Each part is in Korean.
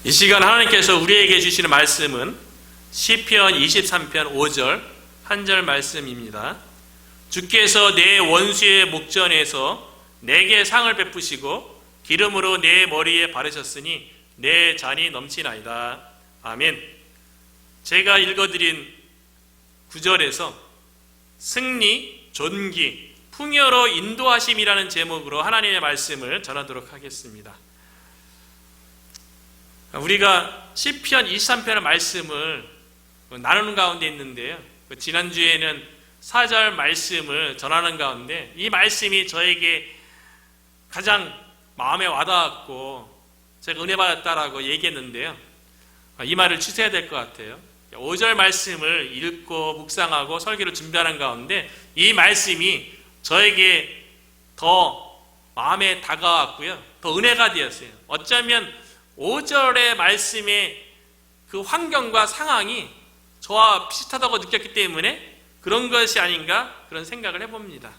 이 시간 하나님께서 우리에게 주시는 말씀은 시편 23편 5절 한 절 말씀입니다. 주께서 내 원수의 목전에서 내게 상을 베푸시고 기름으로 내 머리에 바르셨으니 내 잔이 넘치나이다. 아멘. 제가 읽어드린 9절에서 승리, 존귀, 풍요로 인도하심이라는 제목으로 하나님의 말씀을 전하도록 하겠습니다. 우리가 시편 23편의 말씀을 나누는 가운데 있는데요, 지난주에는 4절 말씀을 전하는 가운데 이 말씀이 저에게 가장 마음에 와닿았고 제가 은혜 받았다라고 얘기했는데요, 이 말을 취소해야 될 것 같아요. 5절 말씀을 읽고 묵상하고 설교를 준비하는 가운데 이 말씀이 저에게 더 마음에 다가왔고요, 더 은혜가 되었어요. 어쩌면 5절의 말씀의 그 환경과 상황이 저와 비슷하다고 느꼈기 때문에 그런 것이 아닌가 그런 생각을 해봅니다.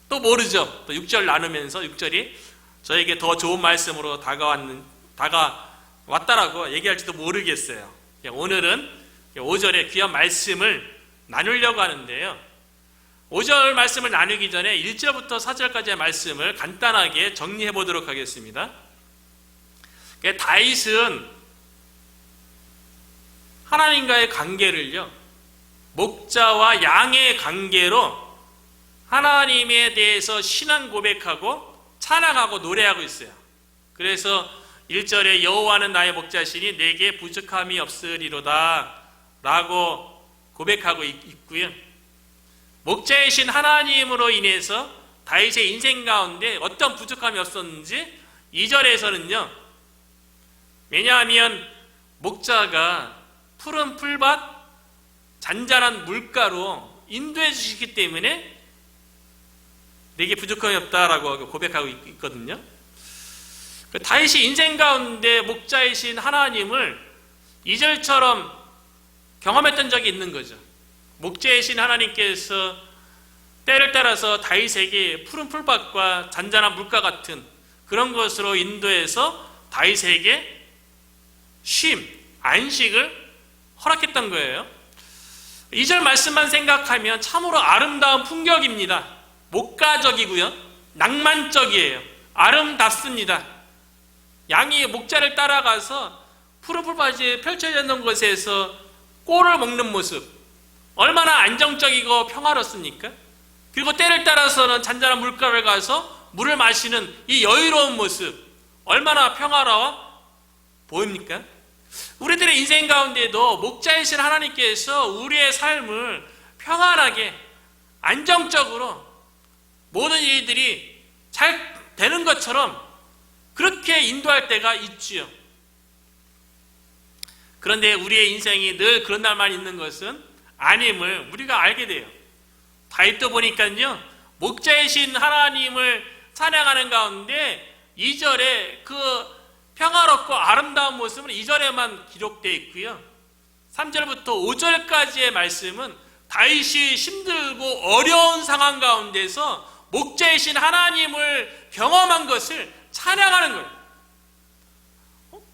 또 모르죠. 또 6절 나누면서 6절이 저에게 더 좋은 말씀으로 다가왔다라고 얘기할지도 모르겠어요. 오늘은 5절의 귀한 말씀을 나누려고 하는데요, 5절 말씀을 나누기 전에 1절부터 4절까지의 말씀을 간단하게 정리해 보도록 하겠습니다. 다윗은 하나님과의 관계를요, 목자와 양의 관계로 하나님에 대해서 신앙 고백하고 찬양하고 노래하고 있어요. 그래서 1절에 여호와는 나의 목자시니 내게 부족함이 없으리로다 라고 고백하고 있고요, 목자이신 하나님으로 인해서 다윗의 인생 가운데 어떤 부족함이 없었는지 2절에서는요, 왜냐하면 목자가 푸른 풀밭, 잔잔한 물가로 인도해 주시기 때문에 내게 부족함이 없다라고 고백하고 있거든요. 다윗이 인생 가운데 목자이신 하나님을 2절처럼 경험했던 적이 있는 거죠. 목자이신 하나님께서 때를 따라서 다윗에게 푸른 풀밭과 잔잔한 물가 같은 그런 것으로 인도해서 다윗에게 쉼, 안식을 허락했던 거예요. 2절 말씀만 생각하면 참으로 아름다운 풍경입니다. 목가적이고요, 낭만적이에요. 아름답습니다. 양이 목자를 따라가서 푸른 풀밭이 펼쳐져 있는 곳에서 꼴을 먹는 모습, 얼마나 안정적이고 평화롭습니까? 그리고 때를 따라서는 잔잔한 물가를 가서 물을 마시는 이 여유로운 모습, 얼마나 평화로워 보입니까? 우리들의 인생 가운데도 목자이신 하나님께서 우리의 삶을 평안하게 안정적으로 모든 일들이 잘 되는 것처럼 그렇게 인도할 때가 있지요. 그런데 우리의 인생이 늘 그런 날만 있는 것은 아님을 우리가 알게 돼요. 다윗도 보니까요, 목자이신 하나님을 찬양하는 가운데 2절에 그 평화롭고 아름다운 모습은 2절에만 기록되어 있고요, 3절부터 5절까지의 말씀은 다윗이 힘들고 어려운 상황 가운데서 목자이신 하나님을 경험한 것을 찬양하는 거예요.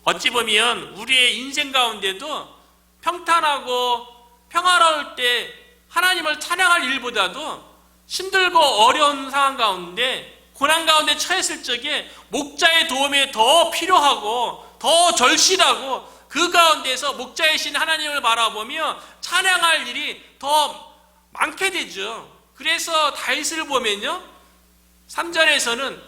어찌 보면 우리의 인생 가운데도 평탄하고 평화로울 때 하나님을 찬양할 일보다도 힘들고 어려운 상황 가운데 고난 가운데 처했을 적에 목자의 도움이 더 필요하고 더 절실하고 그 가운데서 목자이신 하나님을 바라보며 찬양할 일이 더 많게 되죠. 그래서 다윗을 보면요, 3절에서는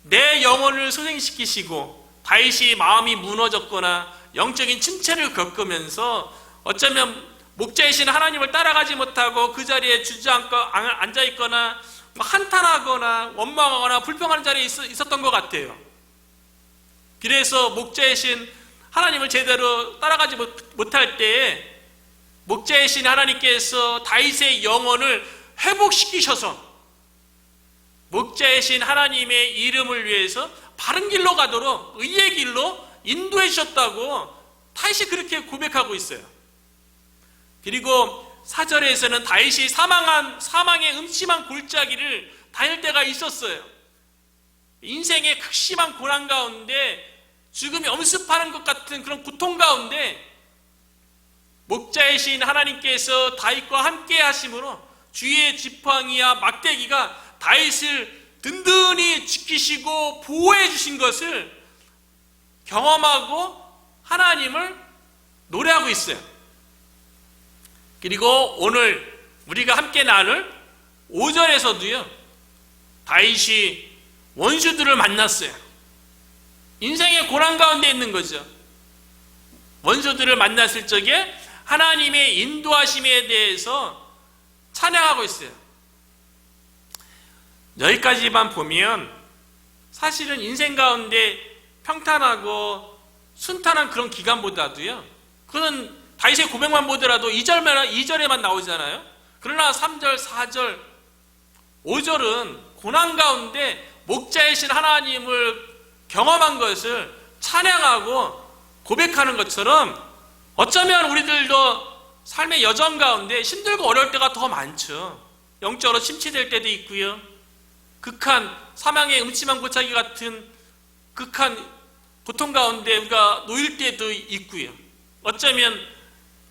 내 영혼을 소생시키시고 다윗이 마음이 무너졌거나 영적인 침체를 겪으면서 어쩌면 목자이신 하나님을 따라가지 못하고 그 자리에 주저앉고 앉아있거나 한탄하거나 원망하거나 불평하는 자리에 있었던 것 같아요. 그래서 목자이신 하나님을 제대로 따라가지 못할 때에 목자이신 하나님께서 다윗의 영혼을 회복시키셔서 목자이신 하나님의 이름을 위해서 바른 길로 가도록 의의 길로 인도해 주셨다고 다윗이 그렇게 고백하고 있어요. 그리고 4절에서는 다윗이 사망의 음침한 골짜기를 다닐 때가 있었어요. 인생의 극심한 고난 가운데 죽음이 엄습하는 것 같은 그런 고통 가운데 목자이신 하나님께서 다윗과 함께 하심으로 주의 지팡이와 막대기가 다윗을 든든히 지키시고 보호해 주신 것을 경험하고 하나님을 노래하고 있어요. 그리고 오늘 우리가 함께 나눌 5절에서도요, 다윗이 원수들을 만났어요. 인생의 고난 가운데 있는 거죠. 원수들을 만났을 적에 하나님의 인도하심에 대해서 찬양하고 있어요. 여기까지만 보면 사실은 인생 가운데 평탄하고 순탄한 그런 기간보다도요, 그는 다윗의 고백만 보더라도 2절에만 나오잖아요. 그러나 3절, 4절, 5절은 고난 가운데 목자이신 하나님을 경험한 것을 찬양하고 고백하는 것처럼 어쩌면 우리들도 삶의 여정 가운데 힘들고 어려울 때가 더 많죠. 영적으로 침체될 때도 있고요. 극한 사망의 음침한 고차기 같은 극한 고통 가운데 우리가 놓일 때도 있고요. 어쩌면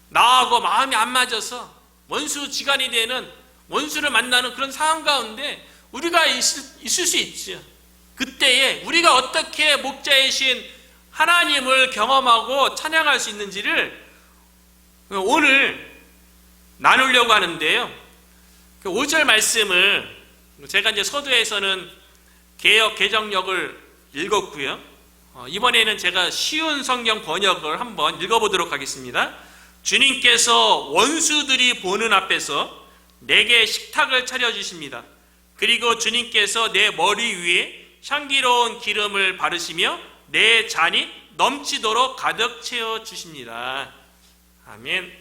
나하고 마음이 안 맞아서 원수지간이 되는, 원수를 만나는 그런 상황 가운데 우리가 있을 수 있죠. 그때에 우리가 어떻게 목자이신 하나님을 경험하고 찬양할 수 있는지를 오늘 나누려고 하는데요. 5절 말씀을 제가 이제 서두에서는 개역 개정역을 읽었고요. 이번에는 제가 쉬운 성경 번역을 한번 읽어보도록 하겠습니다. 주님께서 원수들이 보는 앞에서 내게 식탁을 차려주십니다. 그리고 주님께서 내 머리 위에 향기로운 기름을 바르시며 내 잔이 넘치도록 가득 채워주십니다. 아멘.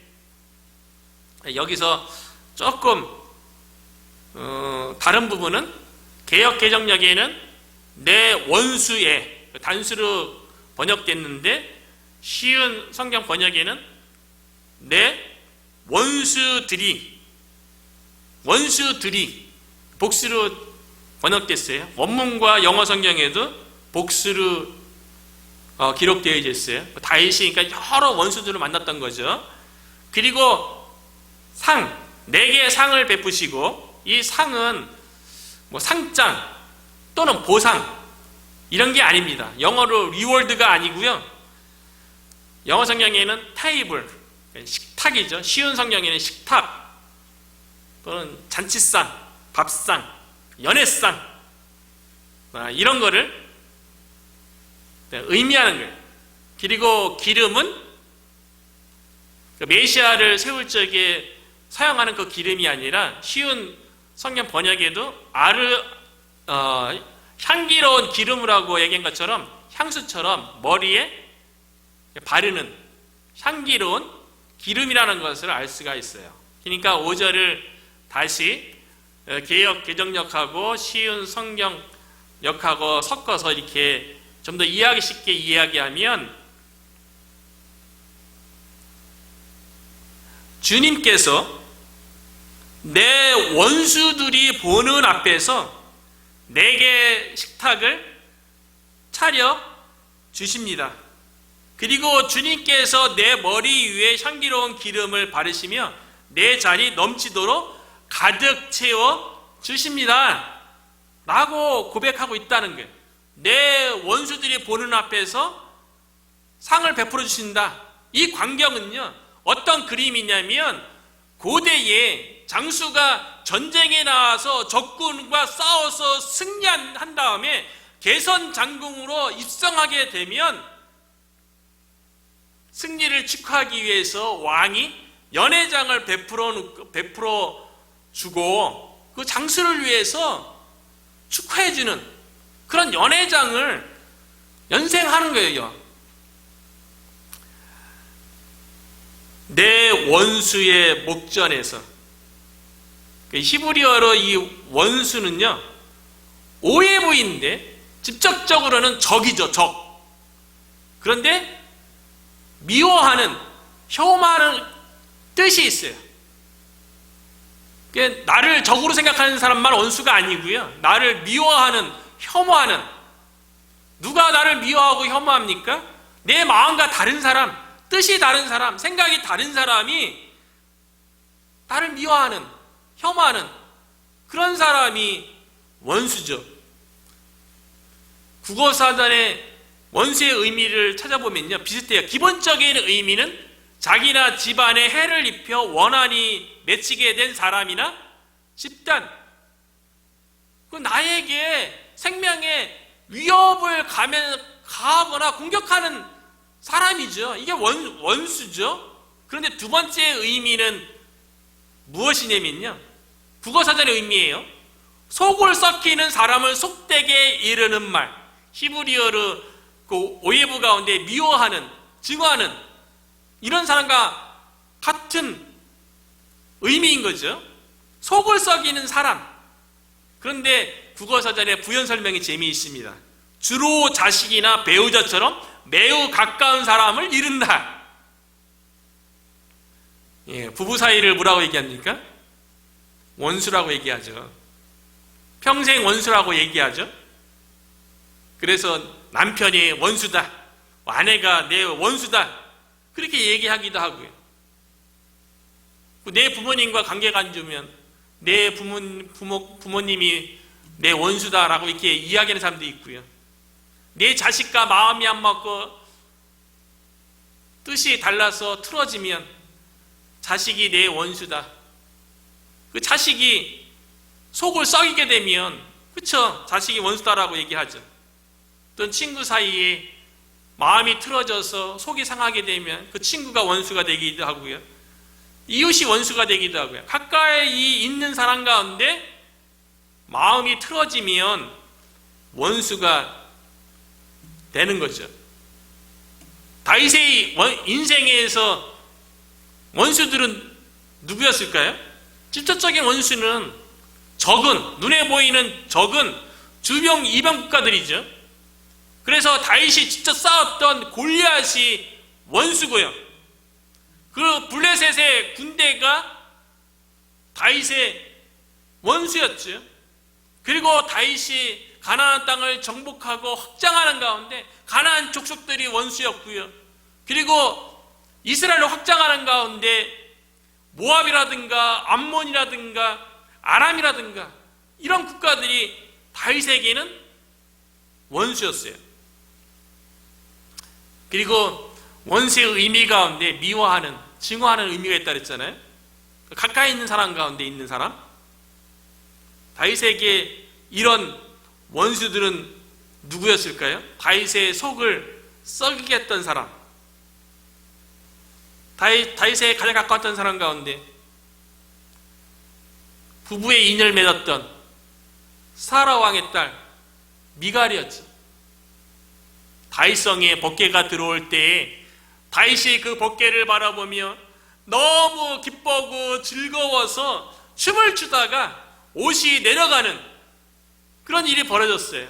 여기서 조금 다른 부분은 개역 개정역에는 내 원수의 단수로 번역됐는데, 쉬운 성경 번역에는 내 원수들이 복수로 번역됐어요. 원문과 영어 성경에도 복수로 기록되어 있어요. 다윗이 그러니까 여러 원수들을 만났던 거죠. 그리고 내게 상을 베푸시고, 이 상은 뭐 상장 또는 보상 이런 게 아닙니다. 영어로 리워드가 아니고요. 영어 성경에는 테이블, 식탁이죠. 쉬운 성경에는 식탁 또는 잔치상, 밥상, 연회상 이런 거를 의미하는 거예요. 그리고 기름은 메시아를 세울 적에 사용하는 그 기름이 아니라 쉬운 성경 번역에도 향기로운 기름이라고 얘기한 것처럼 향수처럼 머리에 바르는 향기로운 기름이라는 것을 알 수가 있어요. 그러니까 5절을 다시 개역 개정역하고 쉬운 성경역하고 섞어서 이렇게 좀 더 이해하기 쉽게 이야기하면, 주님께서 내 원수들이 보는 앞에서 내게 식탁을 차려 주십니다. 그리고 주님께서 내 머리 위에 향기로운 기름을 바르시며 내 잔이 넘치도록 가득 채워 주십니다 라고 고백하고 있다는 거예요. 내 원수들이 보는 앞에서 상을 베풀어 주신다. 이 광경은요, 어떤 그림이냐면, 고대에 장수가 전쟁에 나와서 적군과 싸워서 승리한 다음에 개선 장군으로 입성하게 되면 승리를 축하하기 위해서 왕이 연회장을 베풀어 주고 그 장수를 위해서 축하해 주는 그런 연회장을 연생하는 거예요. 내 원수의 목전에서. 히브리어로 이 원수는요, 오해부인데 직접적으로는 적이죠, 적. 그런데 미워하는, 혐오하는 뜻이 있어요. 나를 적으로 생각하는 사람만 원수가 아니고요, 나를 미워하는, 혐오하는 누가 나를 미워하고 혐오합니까? 내 마음과 다른 사람, 뜻이 다른 사람, 생각이 다른 사람이 나를 미워하는, 혐오하는 그런 사람이 원수죠. 국어사전의 원수의 의미를 찾아보면요, 비슷해요. 기본적인 의미는 자기나 집안에 해를 입혀 원한이 맺히게 된 사람이나 집단, 나에게 생명에 위협을 가하거나 공격하는 사람이죠. 이게 원수죠. 그런데 두 번째 의미는 무엇이냐면요, 국어사전의 의미예요. 속을 썩히는 사람을 속되게 이르는 말, 히브리어로 그 오예부 가운데 미워하는, 증오하는 이런 사람과 같은 의미인 거죠. 속을 썩이는 사람. 그런데 국어사전의 부연 설명이 재미있습니다. 주로 자식이나 배우자처럼 매우 가까운 사람을 이른다. 부부 사이를 뭐라고 얘기합니까? 원수라고 얘기하죠. 평생 원수라고 얘기하죠. 그래서 남편이 원수다, 아내가 내 원수다, 그렇게 얘기하기도 하고요. 내 부모님과 관계가 안 좋으면 내 부모님이 내 원수다라고 이렇게 이야기하는 사람도 있고요. 내 자식과 마음이 안 맞고 뜻이 달라서 틀어지면 자식이 내 원수다. 그 자식이 속을 썩이게 되면, 그쵸, 자식이 원수다라고 얘기하죠. 어떤 친구 사이에 마음이 틀어져서 속이 상하게 되면 그 친구가 원수가 되기도 하고요. 이웃이 원수가 되기도 하고요. 가까이 있는 사람 가운데 마음이 틀어지면 원수가 되는 거죠. 다윗의 인생에서 원수들은 누구였을까요? 직접적인 원수는 적은, 눈에 보이는 적은 주변 이방 국가들이죠. 그래서 다윗이 직접 싸웠던 골리앗이 원수고요. 그 블레셋의 군대가 다윗의 원수였죠. 그리고 다윗이 가나안 땅을 정복하고 확장하는 가운데 가나안 족속들이 원수였고요. 그리고 이스라엘을 확장하는 가운데 모압이라든가 암몬이라든가 아람이라든가 이런 국가들이 다윗에게는 원수였어요. 그리고 원수의 의미 가운데 미워하는, 증오하는 의미가 있다 그랬잖아요. 가까이 있는 사람 가운데 있는 사람. 다윗에게 이런 원수들은 누구였을까요? 다윗의 속을 썩이게 했던 사람. 다윗에 가장 가까웠던 사람 가운데 부부의 인연을 맺었던 사라 왕의 딸 미갈이었지. 다윗성에 법궤가 들어올 때에 다윗이 그 법궤를 바라보며 너무 기쁘고 즐거워서 춤을 추다가 옷이 내려가는 그런 일이 벌어졌어요.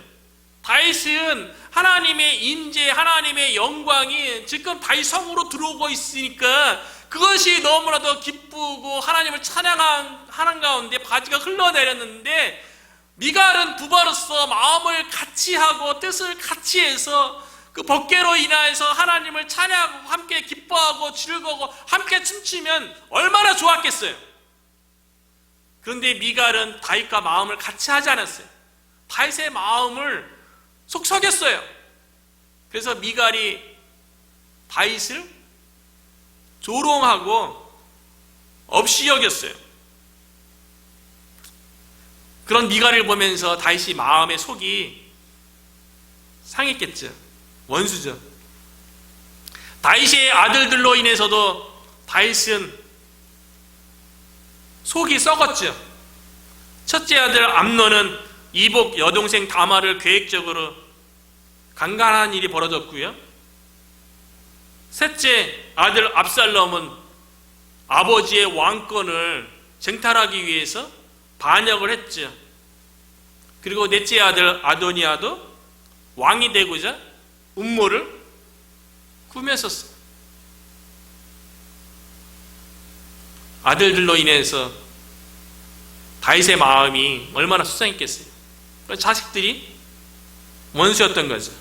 다윗은 하나님의 임재, 하나님의 영광이 지금 다윗 성으로 들어오고 있으니까 그것이 너무나도 기쁘고 하나님을 찬양하는 가운데 바지가 흘러내렸는데, 미갈은 부바로서 마음을 같이 하고 뜻을 같이 해서 그 법궤로 인하여서 하나님을 찬양하고 함께 기뻐하고 즐거워 함께 춤추면 얼마나 좋았겠어요. 그런데 미갈은 다윗과 마음을 같이 하지 않았어요. 다윗의 마음을 속삭였어요. 그래서 미갈이 다윗을 조롱하고 없이 여겼어요. 그런 미갈을 보면서 다윗이 마음의 속이 상했겠죠. 원수죠. 다윗의 아들들로 인해서도 다윗은 속이 썩었죠. 첫째 아들 암논은 이복 여동생 다말을 계획적으로 강간한 일이 벌어졌고요. 셋째 아들 압살롬은 아버지의 왕권을 쟁탈하기 위해서 반역을 했죠. 그리고 넷째 아들 아도니아도 왕이 되고자 음모를 꾸몄었어요. 아들들로 인해서 다윗의 마음이 얼마나 수상했겠어요. 자식들이 원수였던 거죠.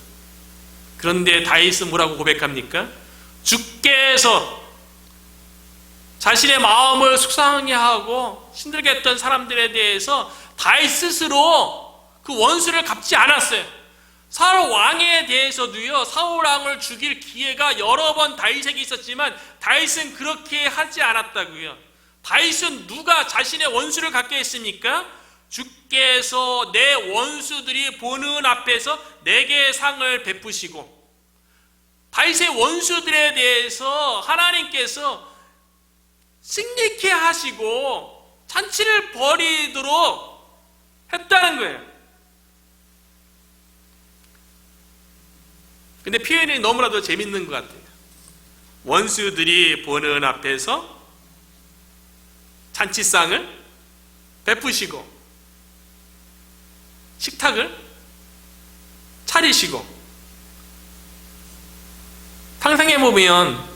그런데 다윗은 뭐라고 고백합니까? 주께서 자신의 마음을 속상하게 하고 힘들게 했던 사람들에 대해서 다윗 스스로 그 원수를 갚지 않았어요. 사울 왕에 대해서도요, 사울 왕을 죽일 기회가 여러 번 다윗에게 있었지만 다윗은 그렇게 하지 않았다고요. 다윗은 누가 자신의 원수를 갚게 했습니까? 주께서 내 원수들이 보는 앞에서 내게 상을 베푸시고, 다윗의 원수들에 대해서 하나님께서 승리케 하시고 잔치를 벌이도록 했다는 거예요. 근데 표현이 너무나도 재밌는 것 같아요. 원수들이 보는 앞에서 잔치상을 베푸시고 식탁을 차리시고, 상상해보면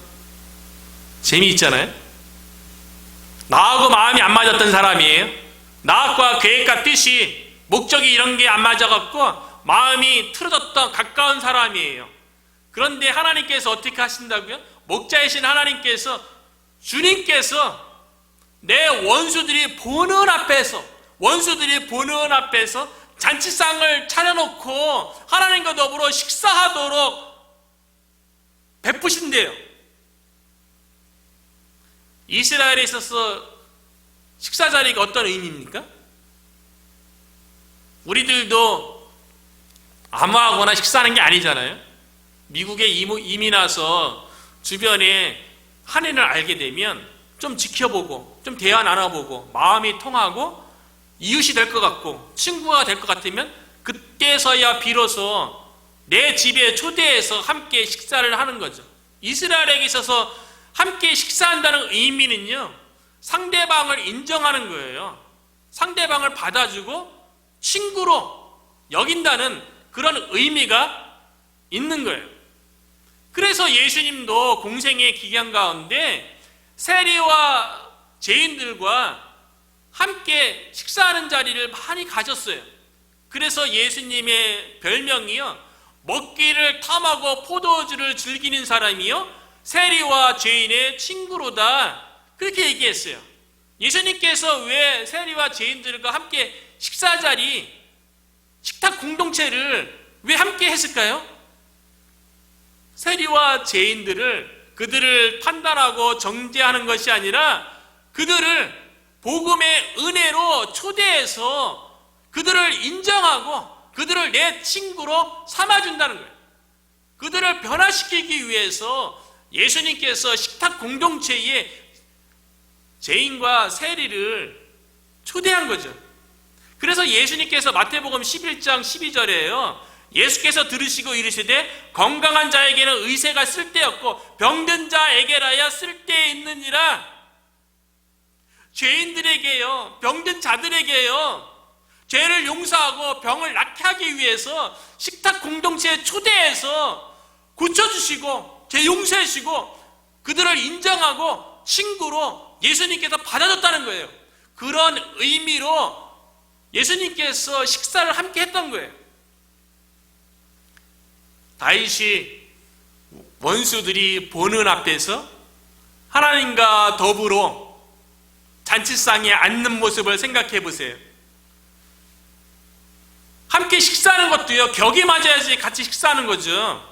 재미있잖아요. 나하고 마음이 안 맞았던 사람이에요. 나하고 계획과 뜻이, 목적이 이런 게 안 맞아갖고 마음이 틀어졌던 가까운 사람이에요. 그런데 하나님께서 어떻게 하신다고요? 목자이신 하나님께서, 주님께서 내 원수들이 보는 앞에서 잔치상을 차려놓고 하나님과 더불어 식사하도록 베푸신대요. 이스라엘에 있어서 식사 자리가 어떤 의미입니까? 우리들도 아무하거나 식사하는 게 아니잖아요. 미국에 이민 와서 주변에 한인을 알게 되면 좀 지켜보고, 좀 대화 나눠보고, 마음이 통하고 이웃이 될 것 같고 친구가 될 것 같으면 그때서야 비로소 내 집에 초대해서 함께 식사를 하는 거죠. 이스라엘에게 있어서 함께 식사한다는 의미는요, 상대방을 인정하는 거예요. 상대방을 받아주고 친구로 여긴다는 그런 의미가 있는 거예요. 그래서 예수님도 공생의 기간 가운데 세리와 죄인들과 함께 식사하는 자리를 많이 가졌어요. 그래서 예수님의 별명이요, 먹기를 탐하고 포도주를 즐기는 사람이요, 세리와 죄인의 친구로다, 그렇게 얘기했어요. 예수님께서 왜 세리와 죄인들과 함께 식사 자리, 식탁 공동체를 왜 함께 했을까요? 세리와 죄인들을, 그들을 판단하고 정죄하는 것이 아니라 그들을 복음의 은혜로 초대해서 그들을 인정하고 그들을 내 친구로 삼아준다는 거예요. 그들을 변화시키기 위해서 예수님께서 식탁 공동체에 죄인과 세리를 초대한 거죠. 그래서 예수님께서 마태복음 11장 12절에요. 예수께서 들으시고 이르시되 건강한 자에게는 의사가 쓸데없고 병든 자에게라야 쓸데있느니라. 죄인들에게요, 병든 자들에게요, 죄를 용서하고 병을 낫게 하기 위해서 식탁 공동체에 초대해서 고쳐주시고 죄 용서해주시고 그들을 인정하고 친구로 예수님께서 받아줬다는 거예요. 그런 의미로 예수님께서 식사를 함께 했던 거예요. 다윗이 원수들이 보는 앞에서 하나님과 더불어 잔치상에 앉는 모습을 생각해 보세요. 함께 식사하는 것도요, 격이 맞아야지 같이 식사하는 거죠.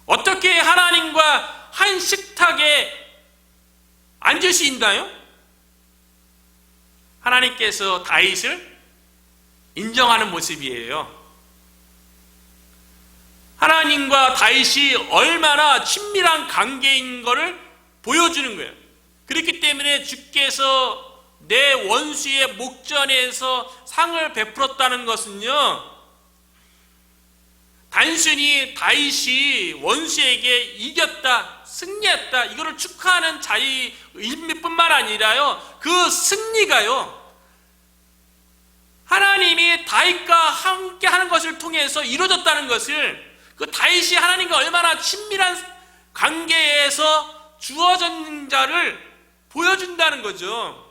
어떻게 하나님과 한 식탁에 앉을 수 있나요? 하나님께서 다윗을 인정하는 모습이에요. 하나님과 다윗이 얼마나 친밀한 관계인 것을 보여주는 거예요. 그렇기 때문에 주께서 내 원수의 목전에서 상을 베풀었다는 것은요, 단순히 다윗이 원수에게 이겼다, 승리했다, 이거를 축하하는 자리뿐만 아니라요, 그 승리가요, 하나님이 다윗과 함께 하는 것을 통해서 이루어졌다는 것을, 그 다윗이 하나님과 얼마나 친밀한 관계에서 주어진 자를 보여준다는 거죠.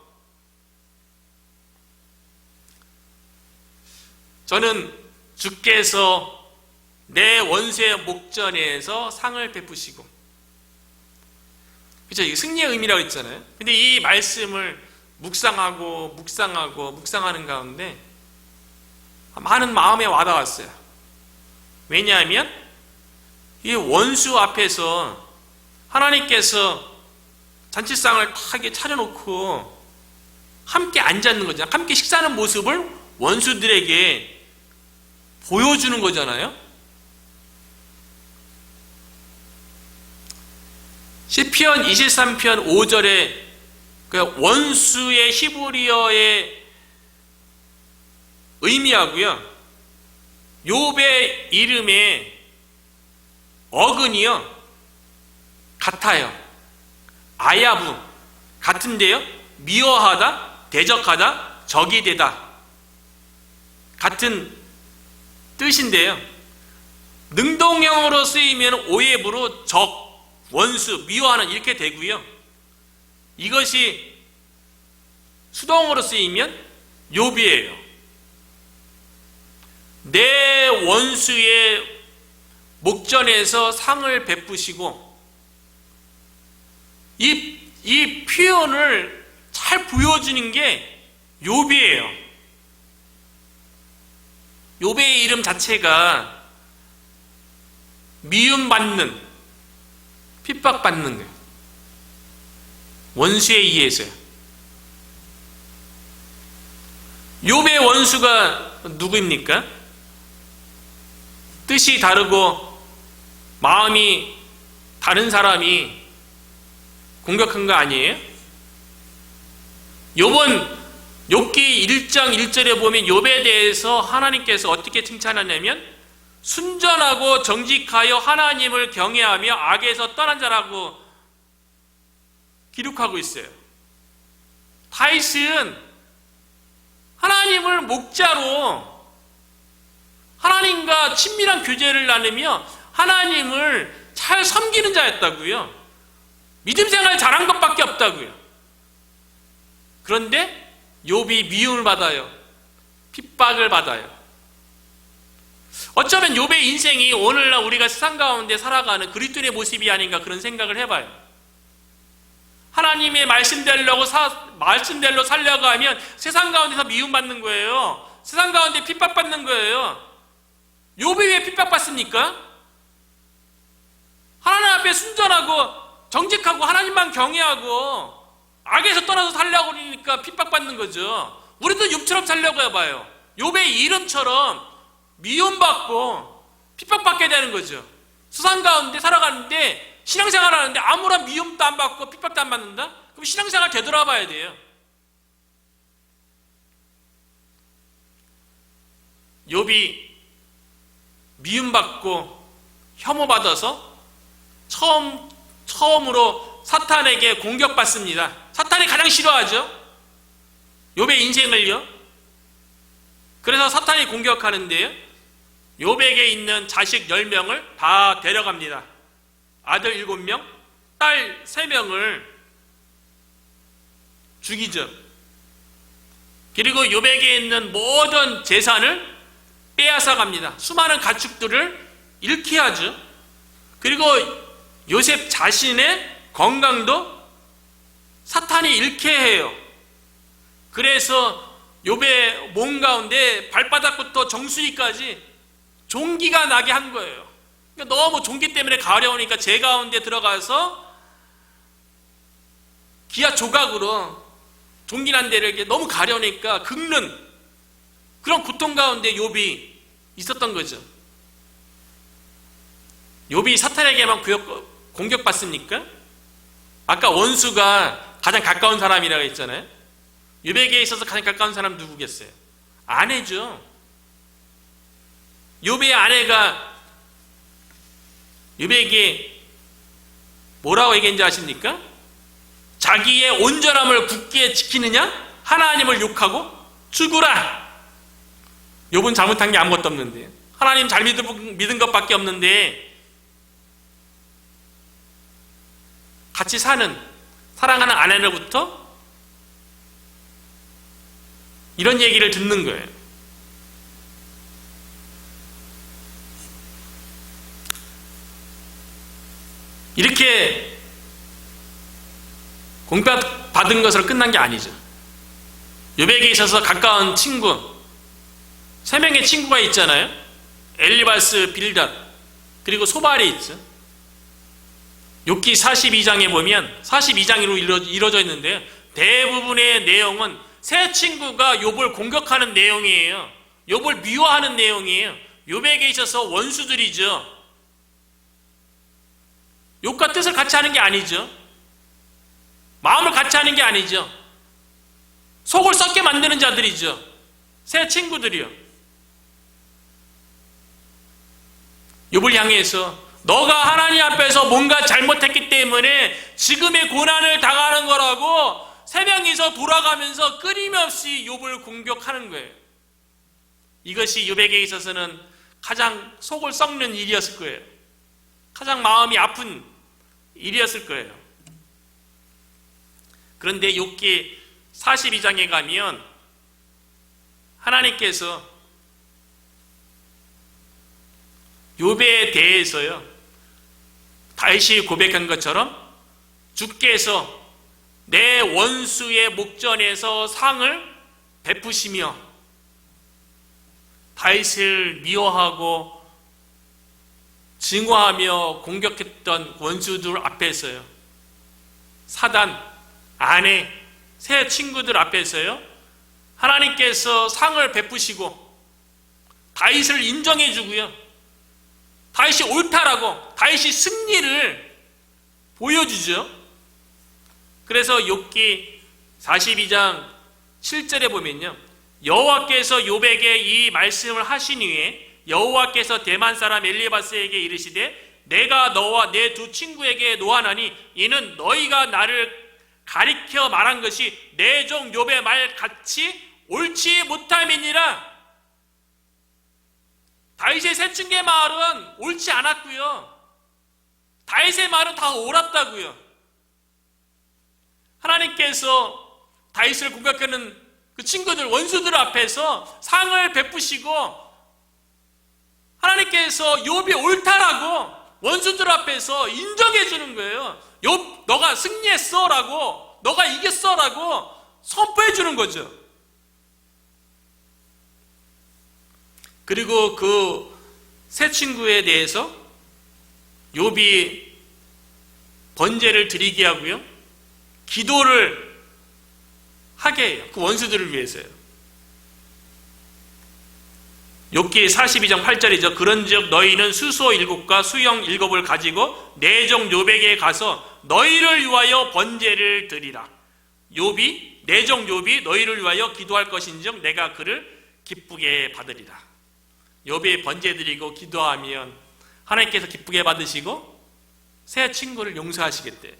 저는 주께서 내 원수의 목전에서 상을 베푸시고. 그렇죠? 이게 승리의 의미라고 했잖아요. 근데 이 말씀을 묵상하는 가운데 많은 마음에 와닿았어요. 왜냐하면 이 원수 앞에서 하나님께서 잔치상을 탁 차려놓고 함께 앉아있는 거잖아요. 함께 식사하는 모습을 원수들에게 보여주는 거잖아요. 시편 23편 5절에 그 원수의 히브리어의 의미하고요, 욥의 이름의 어근이요 같아요. 아야부 같은데요, 미워하다, 대적하다, 적이 되다 같은 뜻인데요, 능동형으로 쓰이면 오예부로 적, 원수, 미워하는 이렇게 되고요, 이것이 수동으로 쓰이면 욥이에요. 내 원수의 목전에서 상을 베푸시고, 이 표현을 잘 보여주는 게 욥이에요. 욥의 이름 자체가 미움받는, 핍박받는 거예요. 원수에 의해서요. 욥의 원수가 누구입니까? 뜻이 다르고 마음이 다른 사람이 공격한 거 아니에요? 욥은 욥기 1장 1절에 보면 욥에 대해서 하나님께서 어떻게 칭찬하냐면 순전하고 정직하여 하나님을 경외하며 악에서 떠난 자라고 기록하고 있어요. 다윗은 하나님을 목자로 하나님과 친밀한 교제를 나누며 하나님을 잘 섬기는 자였다고요. 믿음 생활 잘한 것밖에 없다고요. 그런데 욥이 미움을 받아요. 핍박을 받아요. 어쩌면 욥의 인생이 오늘날 우리가 세상 가운데 살아가는 그리스도인의 모습이 아닌가 그런 생각을 해봐요. 하나님의 말씀대로 살려가면 세상 가운데서 미움받는 거예요. 세상 가운데 핍박받는 거예요. 욥이 왜 핍박받습니까? 하나님 앞에 순전하고 정직하고 하나님만 경외하고 악에서 떠나서 살려고 그러니까 핍박받는 거죠. 우리도 욥처럼 살려고 해봐요. 욥의 이름처럼 미움받고 핍박받게 되는 거죠. 세상 가운데 살아가는데 신앙생활 하는데 아무런 미움도 안 받고 핍박도 안 받는다? 그럼 신앙생활 되돌아봐야 돼요. 욥이 미움받고 혐오받아서 처음으로 사탄에게 공격받습니다. 사탄이 가장 싫어하죠. 욥의 인생을요. 그래서 사탄이 공격하는데요, 욥에게 있는 자식 10명을 다 데려갑니다. 아들 7명, 딸 3명을 죽이죠. 그리고 욥에게 있는 모든 재산을 빼앗아 갑니다. 수많은 가축들을 잃게 하죠. 그리고 요셉 자신의 건강도 사탄이 잃게 해요. 그래서 욥의 몸 가운데 발바닥부터 정수리까지 종기가 나게 한 거예요. 그러니까 너무 종기 때문에 가려우니까 제 가운데 들어가서 기아 조각으로 종기 난 데를 이렇게 너무 가려우니까 긁는 그런 고통 가운데 욥이 있었던 거죠. 욥이 사탄에게만 공격받습니까? 아까 원수가 가장 가까운 사람이라고 했잖아요. 욥에게 있어서 가장 가까운 사람 누구겠어요? 아내죠. 욥의 아내가 욥에게 뭐라고 얘기했는지 아십니까? 자기의 온전함을 굳게 지키느냐? 하나님을 욕하고 죽으라. 욥은 잘못한 게 아무것도 없는데, 하나님 잘 믿은 것밖에 없는데 같이 사랑하는 아내로부터 이런 얘기를 듣는 거예요. 이렇게 공격받은 것으로 끝난 게 아니죠. 욥에게 있어서 가까운 친구, 3명의 친구가 있잖아요. 엘리바스, 빌닷, 그리고 소발이 있죠. 욥기 42장에 보면 42장으로 이루어져 있는데요, 대부분의 내용은 세 친구가 욥을 공격하는 내용이에요. 욥을 미워하는 내용이에요. 욥에게 있어서 원수들이죠. 욥과 뜻을 같이 하는 게 아니죠. 마음을 같이 하는 게 아니죠. 속을 썩게 만드는 자들이죠. 새 친구들이요. 욥을 향해서 너가 하나님 앞에서 뭔가 잘못했기 때문에 지금의 고난을 당하는 거라고 세 명이서 돌아가면서 끊임없이 욥을 공격하는 거예요. 이것이 욥에게 있어서는 가장 속을 썩는 일이었을 거예요. 가장 마음이 아픈 일이었을 거예요. 그런데 욥기 42장에 가면 하나님께서 욥에 대해서요, 다윗이 고백한 것처럼 주께서 내 원수의 목전에서 상을 베푸시며 다윗을 미워하고 증오하며 공격했던 원수들 앞에서요, 사단, 아내, 새 친구들 앞에서요, 하나님께서 상을 베푸시고 다윗을 인정해 주고요, 다윗이 옳다라고, 다윗이 승리를 보여주죠. 그래서 욥기 42장 7절에 보면요, 여호와께서 욥에게 이 말씀을 하신 후에 여호와께서 대만 사람 엘리바스에게 이르시되 내가 너와 내 두 친구에게 노하나니 이는 너희가 나를 가리켜 말한 것이 내 종 욥의 말 같이 옳지 못함이니라. 다윗의 세 친구의 말은 옳지 않았고요, 다윗의 말은 다 옳았다고요. 하나님께서 다윗을 공격하는 그 친구들, 원수들 앞에서 상을 베푸시고 하나님께서 욥이 옳다라고 원수들 앞에서 인정해 주는 거예요. 욥, 너가 승리했어 라고, 너가 이겼어 라고 선포해 주는 거죠. 그리고 그 세 친구에 대해서 욥이 번제를 드리게 하고요, 기도를 하게 해요. 그 원수들을 위해서요. 욥기 42장 8절이죠. 그런즉 너희는 수소 7과 수영 7을 가지고 내 종 욥에게 가서 너희를 위하여 번제를 드리라. 욥이, 내 종 욥이 너희를 위하여 기도할 것인즉 내가 그를 기쁘게 받으리라. 욥이 번제 드리고 기도하면 하나님께서 기쁘게 받으시고 새 친구를 용서하시겠대.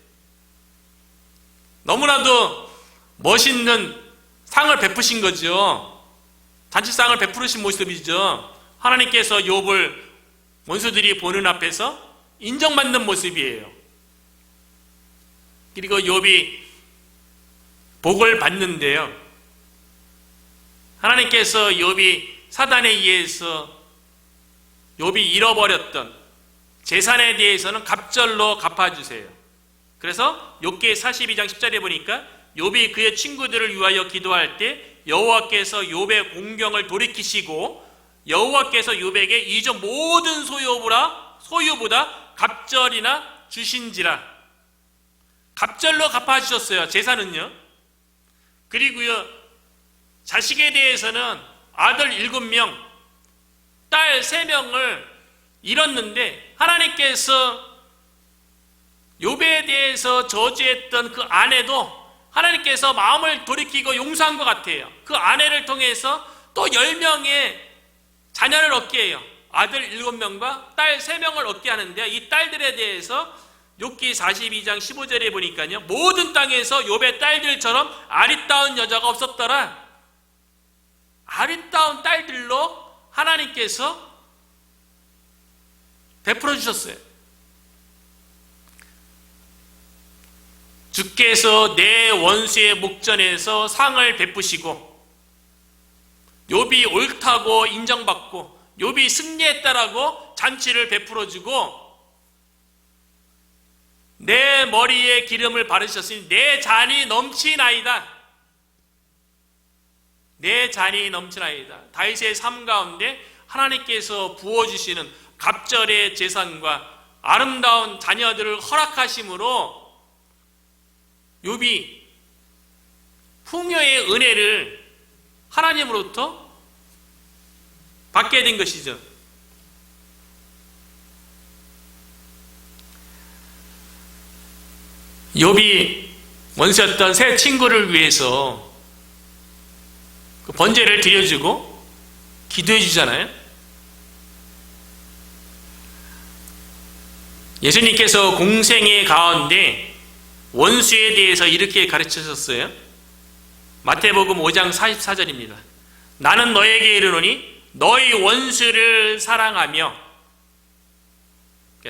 너무나도 멋있는 상을 베푸신 거죠. 잔치상을 베푸신 모습이죠. 하나님께서 욥을 원수들이 보는 앞에서 인정받는 모습이에요. 그리고 욥이 복을 받는데요, 하나님께서 욥이 사단에 의해서 욥이 잃어버렸던 재산에 대해서는 갑절로 갚아주세요. 그래서 욥기 42장 10절에 보니까 욥이 그의 친구들을 위하여 기도할 때 여호와께서 욥의 공경을 돌이키시고 여호와께서 욥에게 이전 모든 소유보다 갑절이나 주신지라. 갑절로 갚아주셨어요, 재산은요. 그리고요, 자식에 대해서는 아들 7명, 딸 3명을 잃었는데 하나님께서 욥에 대해서 저주했던 그 아내도 하나님께서 마음을 돌이키고 용서한 것 같아요. 그 아내를 통해서 또 10명의 자녀를 얻게 해요. 아들 7명과 딸 3명을 얻게 하는데, 이 딸들에 대해서 욥기 42장 15절에 보니까요, 모든 땅에서 욥의 딸들처럼 아리따운 여자가 없었더라. 아리따운 딸들로 하나님께서 베풀어 주셨어요. 주께서 내 원수의 목전에서 상을 베푸시고 욥이 옳다고 인정받고 욥이 승리했다라고 잔치를 베풀어 주고 내 머리에 기름을 바르셨으니 내 잔이 넘치나이다. 내 잔이 넘치나이다. 다윗의 삶 가운데 하나님께서 부어주시는 갑절의 재산과 아름다운 자녀들을 허락하심으로 욥이 풍요의 은혜를 하나님으로부터 받게 된 것이죠. 욥이 원수였던 새 친구를 위해서 그 번제를 드려주고 기도해 주잖아요. 예수님께서 공생의 가운데 원수에 대해서 이렇게 가르치셨어요. 마태복음 5장 44절입니다. 나는 너에게 이르노니 너희 원수를 사랑하며,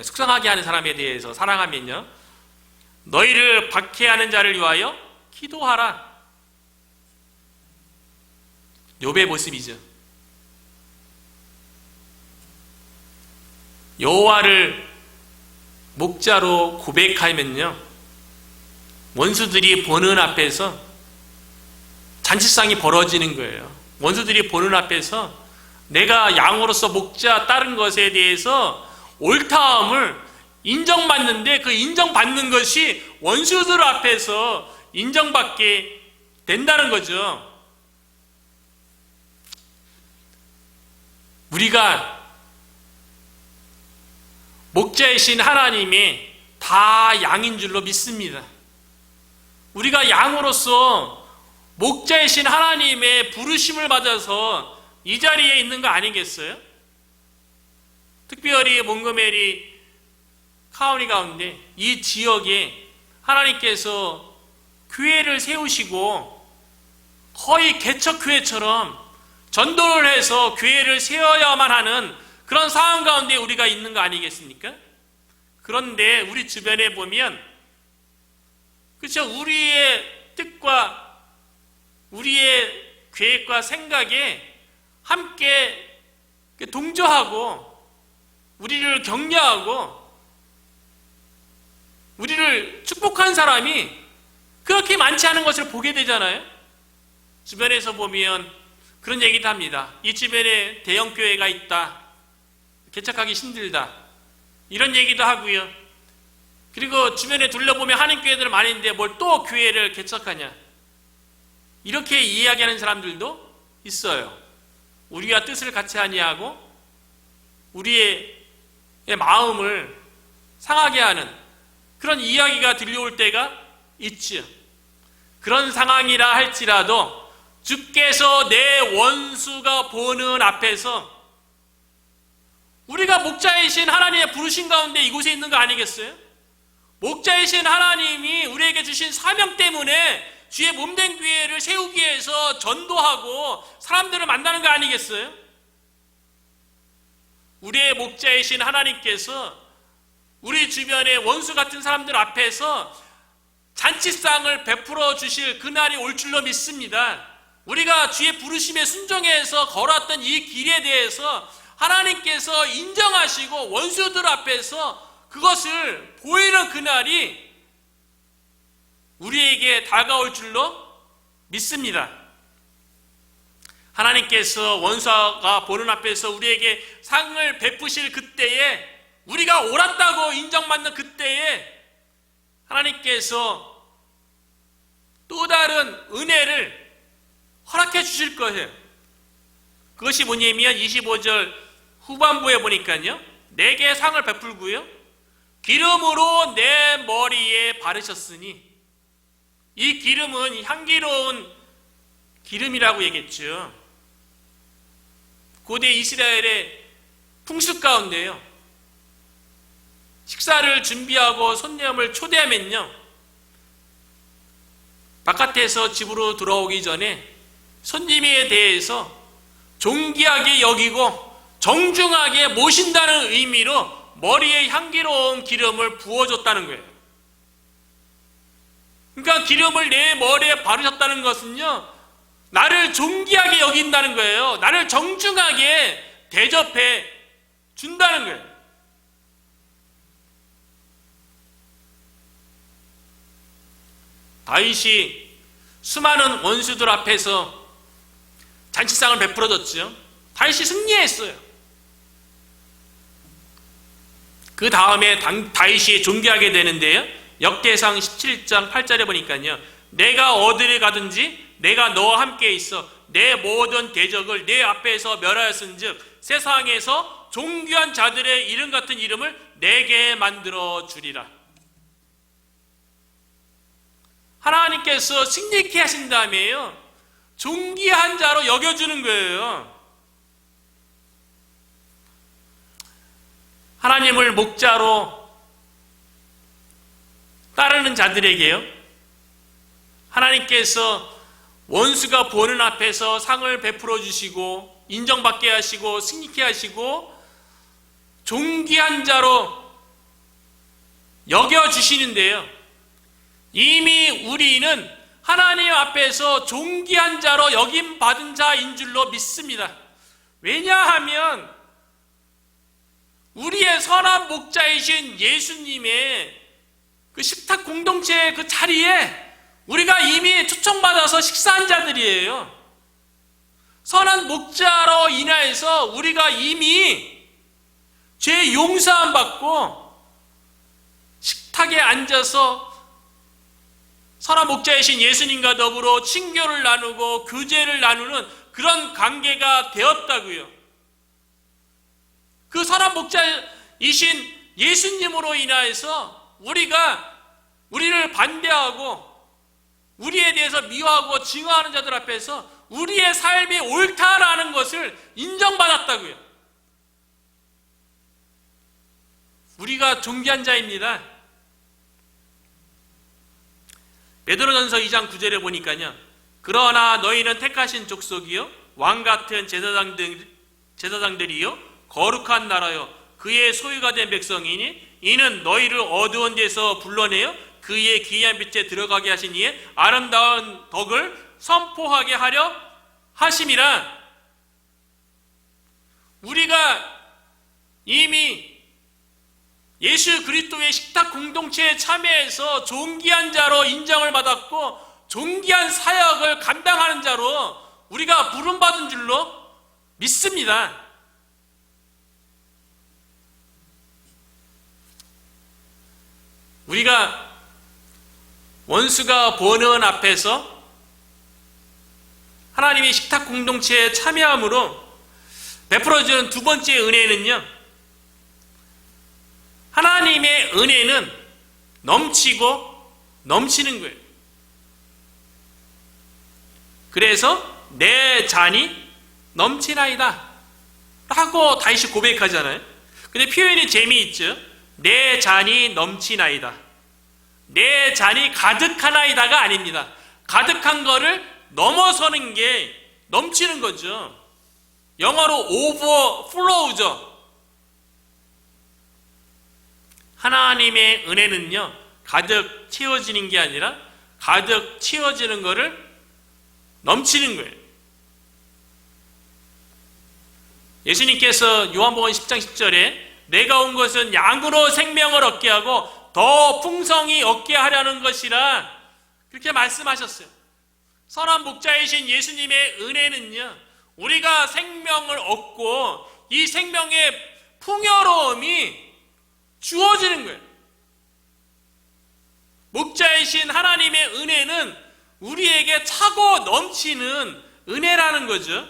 속상하게 하는 사람에 대해서 사랑하면요, 너희를 박해하는 자를 위하여 기도하라. 욥의 모습이죠. 여호와를 목자로 고백하면요, 원수들이 보는 앞에서 잔치상이 벌어지는 거예요. 원수들이 보는 앞에서 내가 양으로서 목자 따른 것에 대해서 옳다함을 인정받는데, 그 인정받는 것이 원수들 앞에서 인정받게 된다는 거죠. 우리가 목자이신 하나님이 다 양인 줄로 믿습니다. 우리가 양으로서 목자이신 하나님의 부르심을 받아서 이 자리에 있는 거 아니겠어요? 특별히 몽고메리 카운티 가운데 이 지역에 하나님께서 교회를 세우시고 거의 개척교회처럼 전도를 해서 교회를 세워야만 하는 그런 상황 가운데 우리가 있는 거 아니겠습니까? 그런데 우리 주변에 보면, 그렇죠, 우리의 뜻과 우리의 계획과 생각에 함께 동조하고 우리를 격려하고 우리를 축복한 사람이 그렇게 많지 않은 것을 보게 되잖아요. 주변에서 보면 그런 얘기도 합니다. 이 주변에 대형교회가 있다, 개척하기 힘들다, 이런 얘기도 하고요. 그리고 주변에 둘러보면 한인교회들 많은데 뭘 또 교회를 개척하냐, 이렇게 이야기하는 사람들도 있어요. 우리와 뜻을 같이 아니하고 우리의 마음을 상하게 하는 그런 이야기가 들려올 때가 있죠. 그런 상황이라 할지라도 주께서 내 원수가 보는 앞에서 우리가 목자이신 하나님의 부르신 가운데 이곳에 있는 거 아니겠어요? 목자이신 하나님이 우리에게 주신 사명 때문에 주의 몸된 교회를 세우기 위해서 전도하고 사람들을 만나는 거 아니겠어요? 우리의 목자이신 하나님께서 우리 주변의 원수 같은 사람들 앞에서 잔치상을 베풀어 주실 그날이 올 줄로 믿습니다. 우리가 주의 부르심에 순종해서 걸어왔던 이 길에 대해서 하나님께서 인정하시고 원수들 앞에서 그것을 보이는 그날이 우리에게 다가올 줄로 믿습니다. 하나님께서 원수가 보는 앞에서 우리에게 상을 베푸실 그때에, 우리가 옳았다고 인정받는 그때에 하나님께서 또 다른 은혜를 허락해 주실 거예요. 그것이 뭐냐면 25절 후반부에 보니까요, 내게 상을 베풀고요, 기름으로 내 머리에 바르셨으니, 이 기름은 향기로운 기름이라고 얘기했죠. 고대 이스라엘의 풍습 가운데요, 식사를 준비하고 손님을 초대하면요, 바깥에서 집으로 들어오기 전에 손님에 대해서 존귀하게 여기고 정중하게 모신다는 의미로 머리에 향기로운 기름을 부어줬다는 거예요. 그러니까 기름을 내 머리에 바르셨다는 것은요, 나를 존귀하게 여긴다는 거예요. 나를 정중하게 대접해 준다는 거예요. 다윗이 수많은 원수들 앞에서 잔치상을 베풀어줬죠. 다윗이 승리했어요. 그 다음에 다윗이 존귀하게 되는데요, 역대상 17장 8절에 보니까요, 내가 어디를 가든지 내가 너와 함께 있어 내 모든 대적을 내 앞에서 멸하였은즉 세상에서 존귀한 자들의 이름 같은 이름을 내게 만들어 주리라. 하나님께서 승리케 하신 다음에요, 존귀한 자로 여겨주는 거예요. 하나님을 목자로 따르는 자들에게요, 하나님께서 원수가 보는 앞에서 상을 베풀어 주시고 인정받게 하시고 승리케 하시고 존귀한 자로 여겨주시는데요, 이미 우리는 하나님 앞에서 존귀한 자로 여김받은 자인 줄로 믿습니다. 왜냐하면 우리의 선한 목자이신 예수님의 그 식탁 공동체의 그 자리에 우리가 이미 초청받아서 식사한 자들이에요. 선한 목자로 인하여서 우리가 이미 죄 용서함 받고 식탁에 앉아서 선한 목자이신 예수님과 더불어 친교를 나누고 교제를 나누는 그런 관계가 되었다고요. 그 선한 목자이신 예수님으로 인하여서 우리를 반대하고 우리에 대해서 미워하고 증오하는 자들 앞에서 우리의 삶이 옳다라는 것을 인정받았다고요. 우리가 존귀한 자입니다. 베드로전서 2장 9절에 보니까요, 그러나 너희는 택하신 족속이요 왕같은 제사장들이요 거룩한 나라요 그의 소유가 된 백성이니 이는 너희를 어두운 데서 불러내어 그의 기이한 빛에 들어가게 하신 이의 아름다운 덕을 선포하게 하려 하심이라. 우리가 이미 예수 그리스도의 식탁 공동체에 참여해서 존귀한 자로 인정을 받았고 존귀한 사역을 감당하는 자로 우리가 부름받은 줄로 믿습니다. 우리가 원수가 보는 앞에서 하나님의 식탁 공동체에 참여함으로 베풀어주는 두 번째 은혜는요, 하나님의 은혜는 넘치고 넘치는 거예요. 그래서 내 잔이 넘치나이다 라고 다윗이 고백하잖아요. 근데 표현이 재미있죠. 내 잔이 넘치나이다. 내 잔이 가득하나이다가 아닙니다. 가득한 거를 넘어서는 게 넘치는 거죠. 영어로 overflow죠. 하나님의 은혜는요, 가득 채워지는 게 아니라 가득 채워지는 거를 넘치는 거예요. 예수님께서 요한복음 10장 10절에 내가 온 것은 양으로 생명을 얻게 하고 더 풍성히 얻게 하려는 것이라 그렇게 말씀하셨어요. 선한 목자이신 예수님의 은혜는요, 우리가 생명을 얻고 이 생명의 풍요로움이 주어지는 거예요. 목자이신 하나님의 은혜는 우리에게 차고 넘치는 은혜라는 거죠.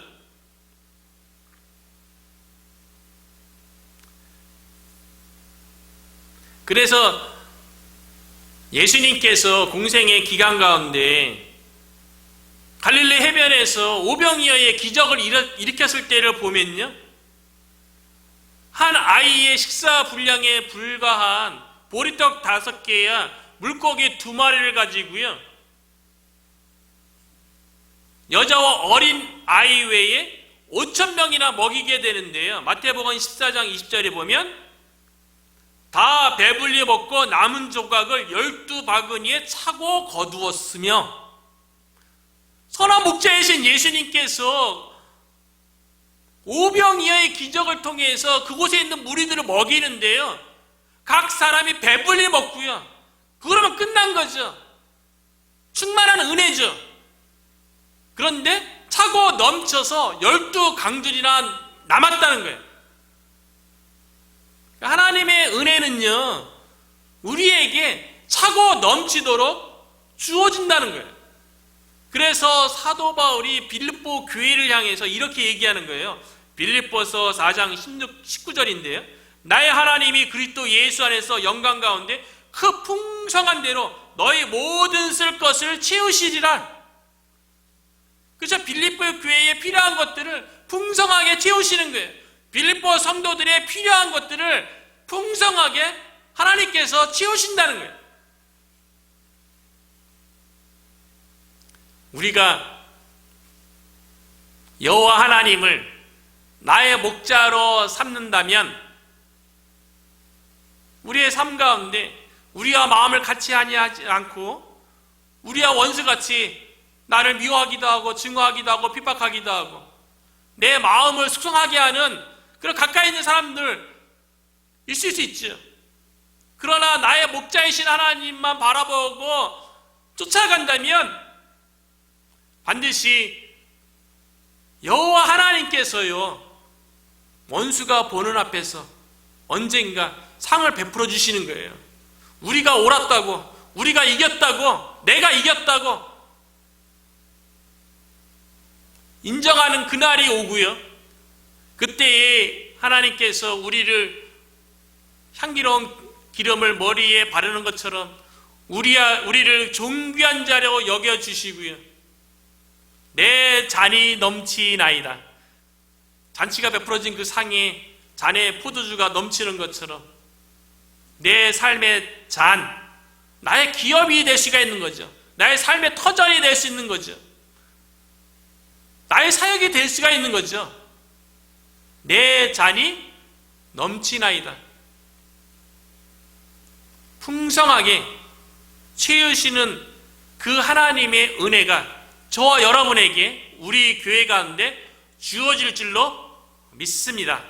그래서 예수님께서 공생의 기간 가운데 갈릴리 해변에서 오병이어의 기적을 일으켰을 때를 보면요, 한 아이의 식사 분량에 불과한 보리떡 5개야 물고기 2마리를 가지고요, 여자와 어린 아이 외에 5,000명이나 먹이게 되는데요, 마태복음 14장 20절에 보면 다 배불리 먹고 남은 조각을 12바구니에 차고 거두었으며, 선한 목자이신 예수님께서 오병이어의 기적을 통해서 그곳에 있는 무리들을 먹이는데요, 각 사람이 배불리 먹고요, 그러면 끝난 거죠. 충만한 은혜죠. 그런데 차고 넘쳐서 12강줄이나 남았다는 거예요. 하나님의 은혜는요, 우리에게 차고 넘치도록 주어진다는 거예요. 그래서 사도 바울이 빌립보 교회를 향해서 이렇게 얘기하는 거예요. 빌립보서 4장 19절인데요. 나의 하나님이 그리스도 예수 안에서 영광 가운데 그 풍성한 대로 너희 모든 쓸 것을 채우시리라. 그래서 빌립보 교회에 필요한 것들을 풍성하게 채우시는 거예요. 빌립보 성도들의 필요한 것들을 풍성하게 하나님께서 채우신다는 거예요. 우리가 여호와 하나님을 나의 목자로 삼는다면 우리의 삶 가운데 우리와 마음을 같이 하지 않고 우리와 원수같이 나를 미워하기도 하고 증오하기도 하고 핍박하기도 하고 내 마음을 숙성하게 하는 그런 가까이 있는 사람들 있을 수 있죠. 그러나 나의 목자이신 하나님만 바라보고 쫓아간다면 반드시 여호와 하나님께서요, 원수가 보는 앞에서 언젠가 상을 베풀어 주시는 거예요. 우리가 옳았다고, 우리가 이겼다고, 내가 이겼다고 인정하는 그날이 오고요. 그때에 하나님께서 우리를 향기로운 기름을 머리에 바르는 것처럼 우리를 존귀한 자로 여겨주시고요. 내 잔이 넘치나이다. 잔치가 베풀어진 그 상에 잔에 포도주가 넘치는 것처럼 내 삶의 잔, 나의 기업이 될 수가 있는 거죠. 나의 삶의 터전이 될 수 있는 거죠. 나의 사역이 될 수가 있는 거죠. 내 잔이 넘치나이다. 풍성하게 채우시는 그 하나님의 은혜가 저와 여러분에게 우리 교회 가운데 주어질 줄로 믿습니다.